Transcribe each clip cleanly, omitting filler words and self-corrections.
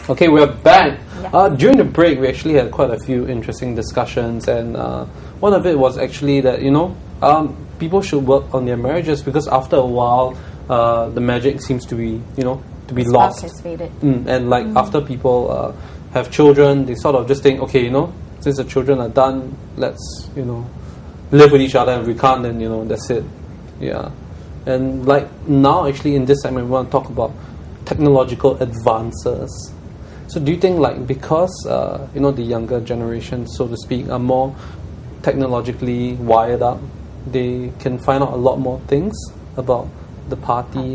Okay, we're back. Yeah. During the break, we actually had quite a few interesting discussions, and one of it was actually that people should work on their marriages, because after a while, the magic seems to be The lost. spark has faded. And after people have children, they sort of just think, okay, since the children are done, let's live with each other. And if we can't, then that's it. Yeah. And now, actually, in this segment, we want to talk about technological advances. So do you think because the younger generation, so to speak, are more technologically wired up, they can find out a lot more things about the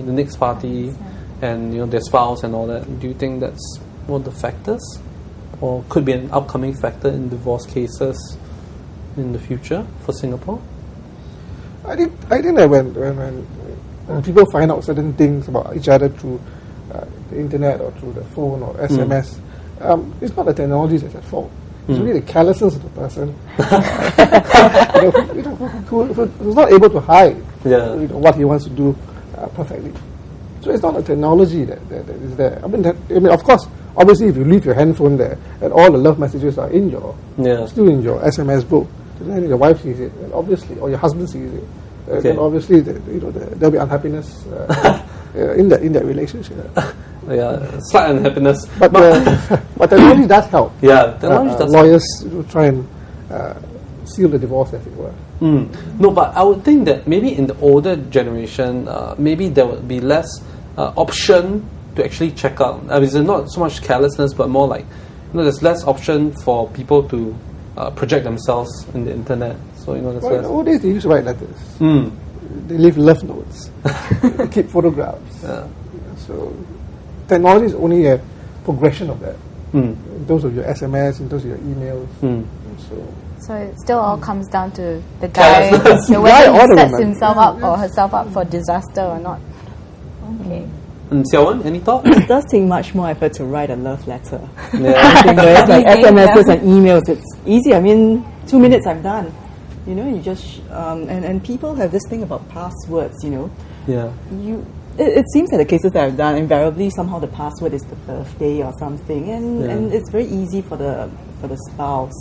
next party, and their spouse and all that? Do you think that's one of the factors, or could be an upcoming factor in divorce cases in the future for Singapore? I think that when people find out certain things about each other through the internet or through the phone or SMS, it's not the technology that's at fault. It's really the carelessness of the person who's not able to hide what he wants to do perfectly. So it's not the technology that is there. I mean, of course, obviously, if you leave your handphone there and all the love messages are still in your SMS book, then your wife sees it, and obviously, or your husband sees it, then obviously, there'll be unhappiness in that relationship. Slight unhappiness. But technology does help. Yeah, technology does lawyers try and seal the divorce, as it were. No, but I would think that maybe in the older generation, maybe there would be less option to actually check out. I mean, it's not so much carelessness, but more like there's less option for people to project themselves in the internet. So that's in the old days they used to write letters. They leave love notes. They keep photographs. Yeah. So technology is only a progression of that. In terms of your SMS, in terms of your emails. So it still all comes down to the guy, whether he sets himself up or herself up for disaster or not. Okay. Xiaowen, any thoughts? It does take much more effort to write a love letter. Yeah. I think whereas SMSs and emails, it's easy. I mean, 2 minutes, I'm done. You just and people have this thing about passwords. Yeah. It seems that the cases that I've done, invariably somehow the password is the birthday or something, and it's very easy for the spouse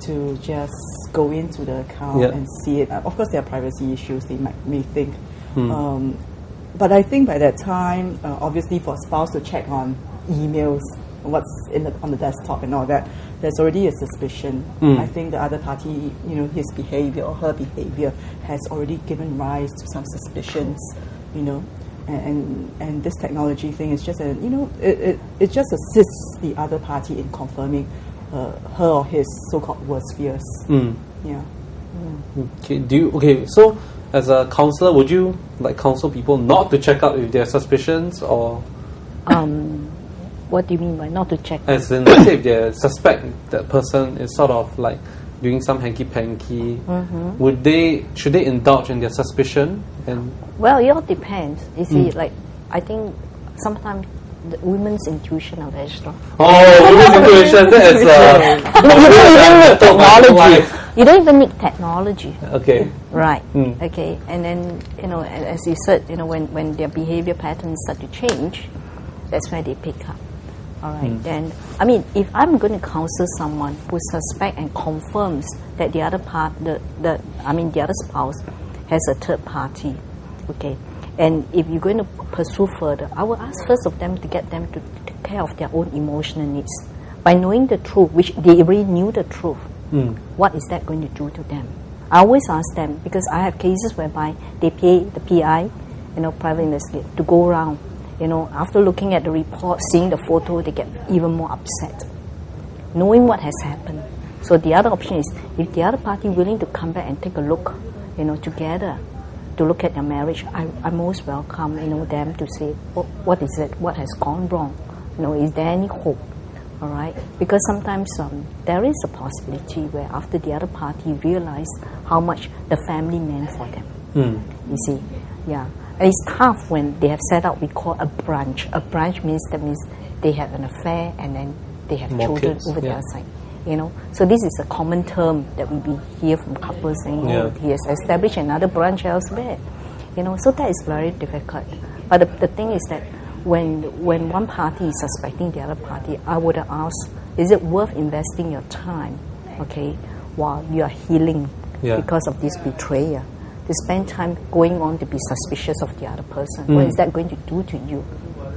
to just go into the account and see it. Of course, there are privacy issues they may think, but I think by that time, obviously for a spouse to check on emails, what's on the desktop and all that, there's already a suspicion. I think the other party, his behavior or her behavior has already given rise to some suspicions. And this technology thing is just it just assists the other party in confirming her or his so-called worst fears. Yeah. Okay. So as a counselor, would you counsel people not to check out if they have suspicions, or? What do you mean by not to check? As in, let's say if they suspect that person is sort of doing some hanky-panky, should they indulge in their suspicion? Well, it all depends. You see, I think sometimes the women's intuition are very strong. Oh, women's intuition, that is technology. You don't even need technology. Okay. Right. Okay. And then, as you said, when their behavior patterns start to change, that's where they pick up. All right. Then, I mean, if I'm going to counsel someone who suspects and confirms that the other the other spouse has a third party, okay, and if you're going to pursue further, I will ask first of them to get them to take care of their own emotional needs by knowing the truth, which they already knew the truth. What is that going to do to them? I always ask them, because I have cases whereby they pay the PI, private investigator, to go around. After looking at the report, seeing the photo, they get even more upset, knowing what has happened. So the other option is, if the other party willing to come back and take a look, together, to look at their marriage, I most welcome, them to say, what is it? What has gone wrong? Is there any hope? All right? Because sometimes there is a possibility where after the other party realize how much the family meant for them. You see, yeah. And it's tough when they have set up, we call a branch. A branch means they have an affair and then they have more children kids, over the other side. So this is a common term that we hear from couples saying, he has established another branch elsewhere. So that is very difficult. But the thing is that when one party is suspecting the other party, I would ask, is it worth investing your time, okay, while you are healing because of this betrayal, to spend time going on to be suspicious of the other person? What is that going to do to you?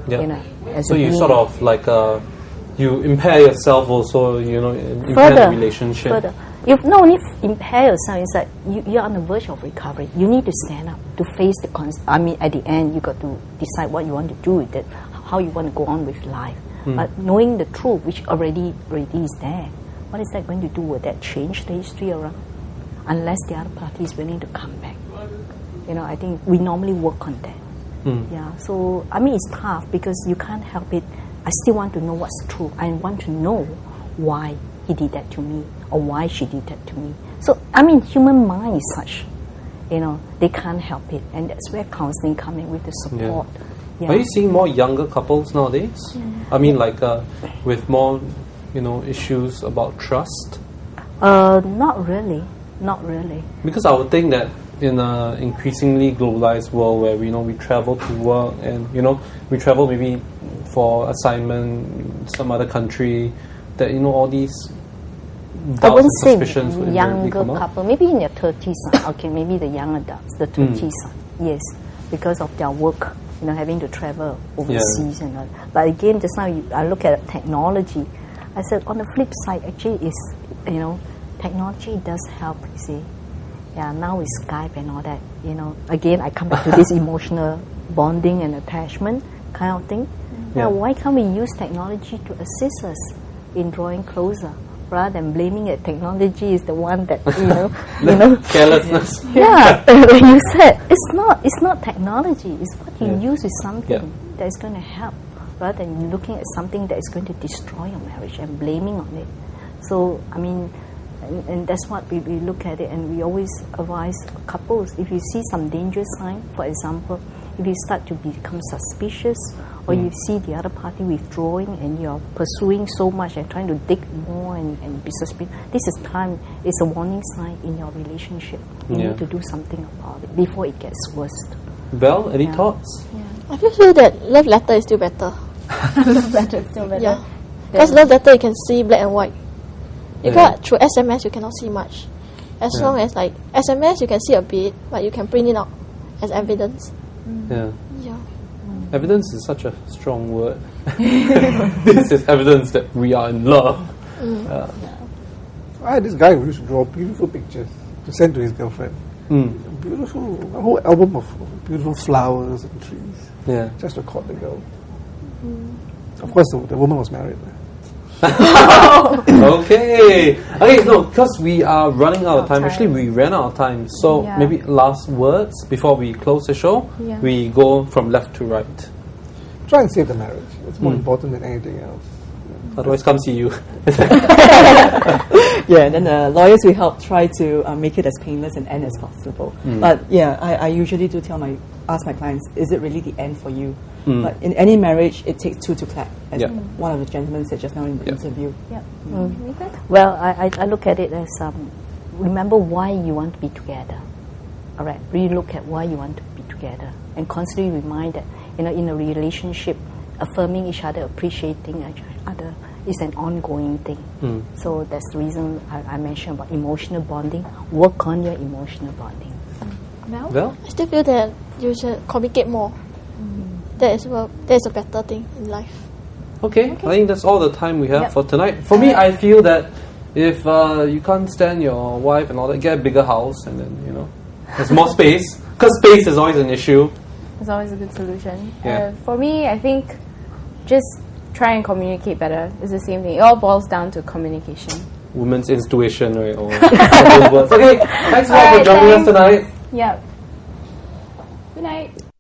Yeah. You know, as so a you being. sort of like you impair yourself also, impair the relationship. Further. You've not only impair yourself, it's like you're on the verge of recovery. You need to stand up to face the at the end, you got to decide what you want to do with it, how you want to go on with life. But knowing the truth, which already is there, what is that going to do? Will that change the history around? Unless the other party is willing to come back. I think we normally work on that. Yeah, so it's tough because you can't help it. I still want to know what's true. I want to know why he did that to me or why she did that to me. So, human mind is such, they can't help it. And that's where counseling comes in with the support. Yeah. Are you seeing more younger couples nowadays? With more, issues about trust? Not really. Because I would think that in an increasingly globalized world where we travel to work and we travel maybe for assignment in some other country, that all these doubts I wouldn't and say suspicions would younger come couple, maybe in their 30s. Okay, maybe the young adults, the 30s. Yes, because of their work, having to travel overseas and all. But again, just now I look at technology. I said on the flip side, actually, is technology does help. You see. Yeah, now with Skype and all that, again, I come back to this emotional bonding and attachment kind of thing. Now, why can't we use technology to assist us in drawing closer, rather than blaming it? Technology is the one that, carelessness. Yeah, you said, it's not technology, it's what you use with something that is going to help, rather than looking at something that is going to destroy your marriage and blaming on it. So, and that's what we look at it, and we always advise couples, if you see some dangerous sign, for example, if you start to become suspicious, or you see the other party withdrawing and you're pursuing so much and trying to dig more and be suspicious, this is time, it's a warning sign in your relationship. You need to do something about it before it gets worse. Velle, any thoughts? Yeah. I feel that love letter is still better. Love letter is still better. Yeah. Because love letter you can see black and white. You got through SMS you cannot see much. As long as like SMS you can see a bit, but you can print it out as evidence. Yeah. Yeah. Evidence is such a strong word. This is evidence that we are in love. I had this guy who used to draw beautiful pictures to send to his girlfriend. Beautiful, a whole album of beautiful flowers and trees. Yeah. Just to court the girl. Of course, the woman was married. Okay, no, because we are running out of time. Actually, we ran out of time. So maybe last words before we close the show. Yeah. We go from left to right. Try and save the marriage. It's more important than anything else. Otherwise, come see you. And then lawyers will help try to make it as painless and end as possible. But I usually do ask my clients, is it really the end for you? But in any marriage, it takes two to clap, as one of the gentlemen said just now in the interview. Well, I look at it as remember why you want to be together. All right, really look at why you want to be together, and constantly remind that in a relationship, affirming each other, appreciating each other is an ongoing thing. So that's the reason I mentioned about emotional bonding. Work on your emotional bonding. Well, I still feel that you should communicate more. That is a better thing in life. Okay, I think that's all the time we have for tonight. For me, I feel that if you can't stand your wife and all that, get a bigger house and then, there's more space. Because space is always an issue. It's always a good solution. Yeah. For me, I think just try and communicate better. It's the same thing. It all boils down to communication. Women's intuition, right? Or okay, thanks a lot for joining us tonight. Yep. Good night.